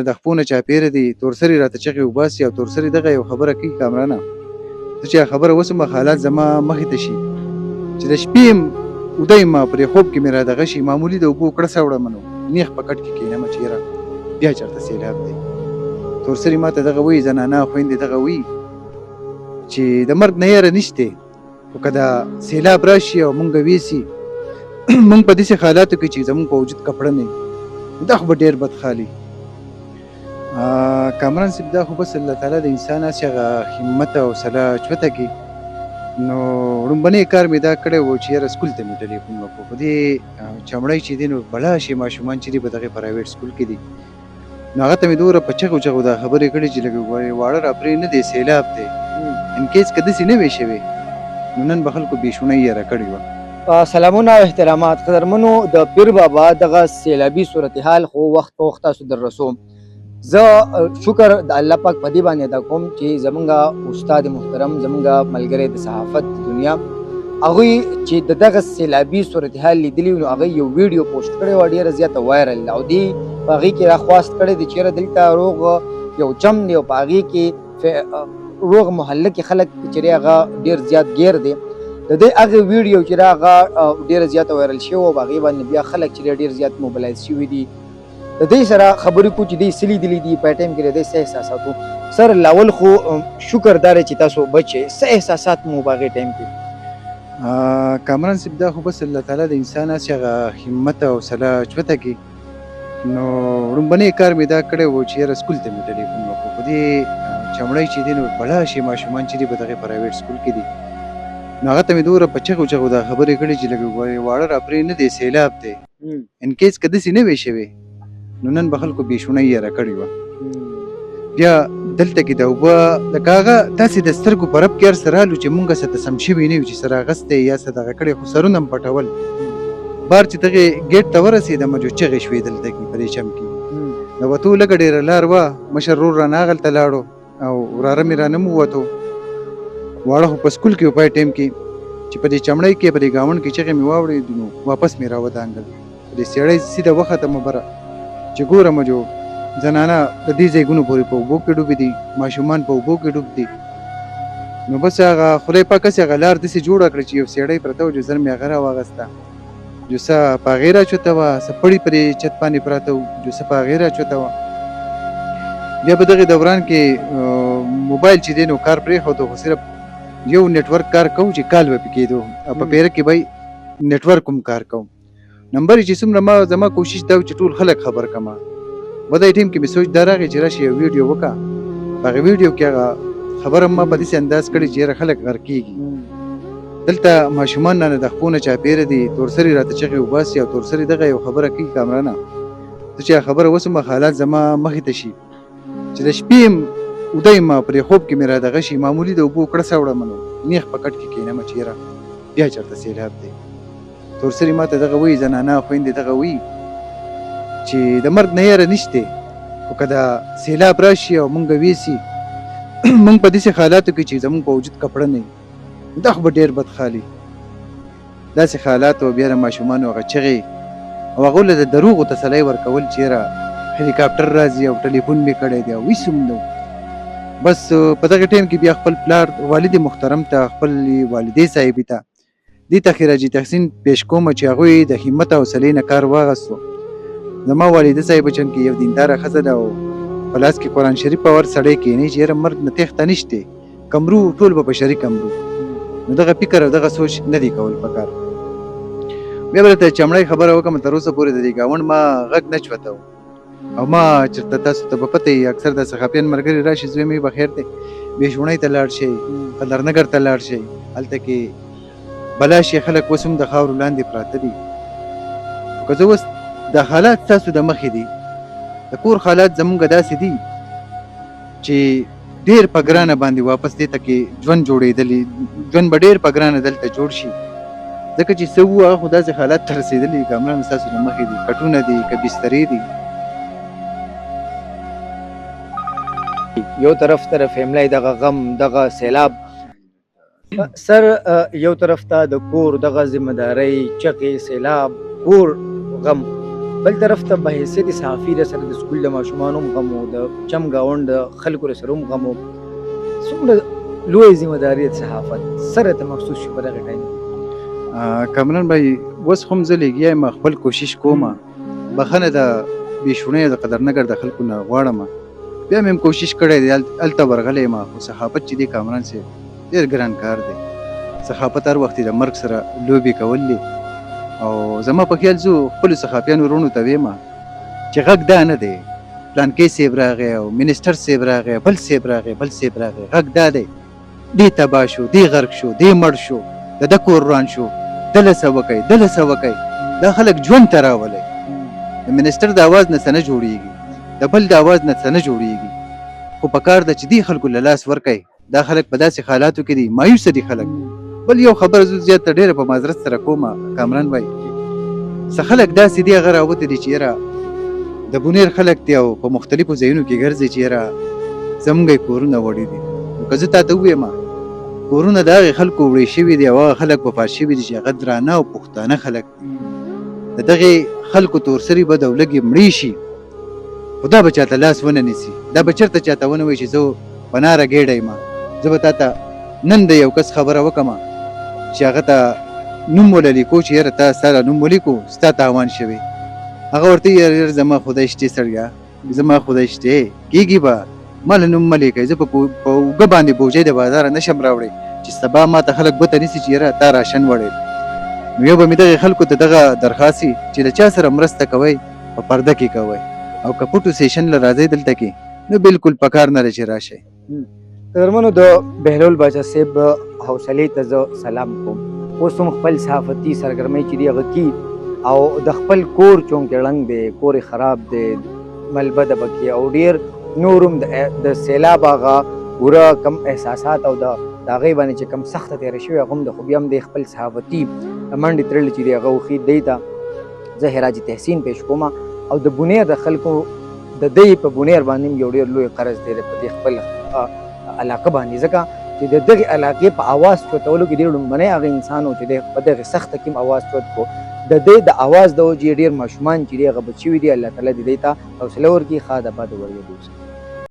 د خپو نه چاپېره دي تورسري راته چغې وباسي او تورسري دغه یو خبره کوي کامرانه زه چې خبره وسم حالات زما مخې ته شي چې د شپې یم اوده یم پرې خوب کې مې را دغه شي معمولي د اوبو کړه سوړه منو نیغ په کټ کې کښېنم چې یاره بیا چېرته سیلاب دی تورسري ما ته دغه وایي زنانه خویندې دغه وایي چې د مرګ نه یاره نشته خو که دا سیلاب راشي او مونږ ویسي مونږ په داسې حالاتو کې چې زمونږ په وجود کپړه نه دا خو به ډېر بدخالي کامران صاحب دا خو بس الله تعالی د انسان هسې هغه همت او حوصله چوته کړي نو لومبنی کار مې دا کړی و چې یاره سکول ته مې ټلیفون وکړو په دې چمړی چې دی نو بلا شي ماشومان چې دي په دغې پرایویټ سکول کې دي نو هغه ته مې دومره په چغو چغو دا خبرې کړې چې لږ واړه راپرې نه دی سیلاب دی انکیس که داسې نه وی شوې نو نن به خلکو بېشونه یې را کړې وه سلامونه او احترامات قدرمنو د پیر بابا دغه سیلابي صورتحال خو وخت په وخت تاسو در رسوم زه شکر د الله پاک په دې باندې ادا کوم چې زمونږ استاد محترم زمونږ ملګری د صحافت دنیا هغوی چې د دغه سیلابي صورتحال لیدلی نو هغوی یو ویډیو پوسټ کړی وه ډېره زیاته وایرل او دې په هغې کې راخواست کړی دی چې یاره دلته روغ یو جم دی او په هغې کې روغ محله کې خلک چې دی هغه ډېر زیات ګیر دی د دې هغه ویډیو چې هغه ډېره زیاته وایرل شوې وه په هغې باندې بیا خلک چې ډېر زیات موبلایز شوي دي د دې سره خبرې کو چې دې څه لیدلي دي په ټایم کې د دې څه احساسات وو سر لاول خو شکر دا دی چې تاسو بچې څه احساسات مو په هغې ټایم کې کامران صاحب دا خو بس الله تعالی د انسان هسې هغه همت او حوصله چوته کړي نو لومبنی کار مې دا کړی و چې یاره سکول ته مې ټلیفون وکړو په دې چمړی چې دی نو بلا شي ماشومان چې دي په دغې پرایویټ سکول کې دي نو هغه ته مې دومره په چغو چغو دا خبرې کړې چې لږ واړه راپرې نه دی سیلاب دی انکیس که داسې نه وی شوې نو نن به خلکو بېشونه یې را کړې وه بیا دلته کې د اوبه لکه هغه داسې د سترګو په رب کې هر څه رالو چې مونږ څه ته سم شوي نه یو چې سره اغستی یا څه دغه کړی خو سرونه م پټول بار چې دغې ګیټ ته ورسېدم جو چغې شوې دلته کې په دې چم کې د وتو لږه ډېره لار وه مشر رور رانه هغلته لاړو او وراره مې رانه م ووتو واړه خو په سکول کې و پای ټایم کې چې په دې چمړی کې په دې ګاونډ کې چغې مې واورېدې نو واپس مې راودانګل په دې سیړی سیده وختم بره چې ګورم جو زنانه د دې ځایګونو پورې په اوبو کې ډوبې دي ماشومان په اوبو کې ډوب دي نو بس هغه خدای پاک هسې هغه لار داسې جوړه کړه چې یو سیړی پرته و جو زر مې هغه راواغسته جو څه په هغې راچوته وه څه پړي پرې چت باندې پراته وو جو څه په هغې راچوته وه بیا په دغې دوران کې موبایل چې دی نو کار پرېښودو خو صرف یو نیټورک کار کوو چې کال به پې کېدو او په پیره کې به نیټورک هم کار کوم نمبر چې څومره ما زما کوشش دا چې ټول خلک خبر کما په دې ټیم کې مې سوچ دا راغی چې راشي یو ویډیو وکړه په هغې ویډیو کې هغه خبره ما په داسې انداز کړې چې یاره خلک غر کېږي دلته ماشومان نه د خپو نه چاپېره دي تورسري راته چغې وباسي او تورسري دغه یو خبره کوي کامرانه زه چې خبره وسم حالات زما مخې ته شي چې د شپې یم اوده یم پرې خوب کې مې را دغه شي معمولي د اوبو کړه سوړه منو نیغ په کټ کې کښېنم چې یاره بیا چېرته سیلاب دی تورسري ما ته دغه وایي زنانه خویندې دغه وایي چې د مرګ نه یاره نشته خو که دا سیلاب راشي او مونږ ویسي مونږ په داسې حالاتو کې چې زمونږ په وجود کپړه نه دا خو به ډېر بدخالي داسې حالات او بیا د ماشومانو هغه چغې او هغو له د دروغو تسلی ورکول چې یاره هلیکاپټر راځي او ټلیفون مې کړی دی او هېڅ هم نه بس په دغه ټایم کې بیا خپل پلار والد محترم ته خپل والدې صاحبې ته دې ته خراج تحسین پیش کوم چې هغوی د همت او حوصلې نه کار واغستو زما والده صاحب چون کې یو دینداره ښځه ده او په لاس کې قرآن شریف په ور سړی کښېني چې یاره مرګ نه تېښته نشته کمرو ټول به بشري کمرو نو دغه فکر او دغه سوچ نه دی کول پکار بیا به درته چمړی خبره وکړم تر اوسه پورې د دې ګاونډ ما غږ نه چوته او ما چېرته تاسو ته به پته وي اکثر د صحافیان ملګري راشي زوی مې بخیر دی بېشوڼۍ ته لاړ شئ قلندرنګر ته لاړ شئ هلته کې بلا شي خلک اوس هم د خاورو لاندې پراته دي که زه اوس دا حالات تاسو د مخې دي د کور حالات زمونږ داسې دي چې ډېر په ګرانه باندې واپس دې ته کې ژوند جوړېدلی ژوند به ډېر په ګرانه دلته جوړ شي ځکه چې څه وو هغه خو داسې حالات ته رسېدلي کامران ستاسو د مخې دي کټونه دي که بسترې دي یو طرف ته فیملی دغه غم دغه سیلاب سر یو طرف ته د کور دغه ذمہدارۍ چغې سیلاب کور غم بل طرف ته به حیثیت صحافي د سره د سکول د ماشومانو هم غم و د چم ګاونډ د خلکو سره هم غم و څومره لوی ذمہداري د صحافت سره ته محسوس شو په دغه ټایم کامران بھائی اوس هم زه لګیا یم خپل کوشش کوم بخنه د بېشونۍ د قدرنګر د خلکو نه غواړم بیا مې هم کوشش کړی دی هلته ورغلی یم خو صحافت چې دی کامران صاحب ډېر ګران کار دی صحافت هر وخت د مرګ سره لوبې کول دي او زما په خیال زه خپلو صحافیانو وروڼو ته ویم چې غږ دا نه دی پلانکۍ صاحب راغی او منسټر صاحب راغی بل صاحب راغی بل صاحب راغی غږ دا دی دی تباه شو دی غرق شو دی مړ شو د ده کور وران شو دله څه وکئ دله څه وکئ دا خلک ژوند ته راولئ د منسټر د اواز نه څه نه جوړېږي د بل د اواز نه څه نه جوړېږي خو په کار ده چې دې خلکو له لاس ورکئ دا خلک په داسې حالاتو کې دي مایوسه دي خلک بل یو خبره زه زیاته ډېره په معذرت سره کومه کامران بھائی څه خلک داسې دي هغه راوتې دي چې یاره د بونیر خلک دي او په مختلفو ځایونو کې ګرځي چې یاره زموږ یې کورونه وړي دي نو که زه تا ته ووایم کورونه د هغې خلکو وړې شوي دي او هغه خلک وفات شوي دي چې هغه درانه او پښتانه خلک دي د دغې خلکو تورسري به د ولږې مړې شي خو دا به چاته لاس ونه نیسي دا به چېرته چاته ونه وایي چې زه په ناره ګېډه یم زه به تا ته نن د یو کس خبره وکړم چې هغه ته نوم وللیکو چې یاره تا ستا نوم ولیکو ستا تاوان شوی هغه ورته یاره زما خدای شتې سړیا زما خدای شتې کېږي به ما له نوم مه لیکئ زه په اوږه باندې بوجۍ د بازاره نشم راوړی چې سبا ما ته خلک ګوته نیسي چې یاره تا راشن وړی نو یو به مې دغې خلکو ته دغه درخواست وي چې له چا سره مرسته کوئ په پرده کې کوئ او که پټو سیشن له راځئ دلته کې نو بالکل پکار نه ده چې راشئ قدرمنو د بهلول باچا صاحب حوصلې ته زه سلام کوم اوس هم خپل صحافتي سرګرمۍ چې دي هغه کي او د خپل کور چونکې ړنګ دی کور خراب دی ملبه د بکې او ډېر نور هم د سیلاب هغه پوره کم احساسات او د هغې باندې چې کم سخته تېره شوې هغه هم د خو بیا هم د خپل صحافتي منډې تړلې چې دي هغه وښي دی ته زه حراج تحسین پیش کوم او د بونیر د خلکو د دې په بونیر باندې هم یو ډېر لوی قرض دی په دې خپل علاقه باندې ځکه چې د دغې علاقې په اواز چوتولو کې ډېر لومړنی هغه انسان و چې دی په دغې سخته کې هم اواز چوت کړو د دې د اواز د وجې ډېر ماشومان چې دي هغه بچ شوي دي الله تعالی دې دې ته حوصله ورکړي ښه د بد وریدو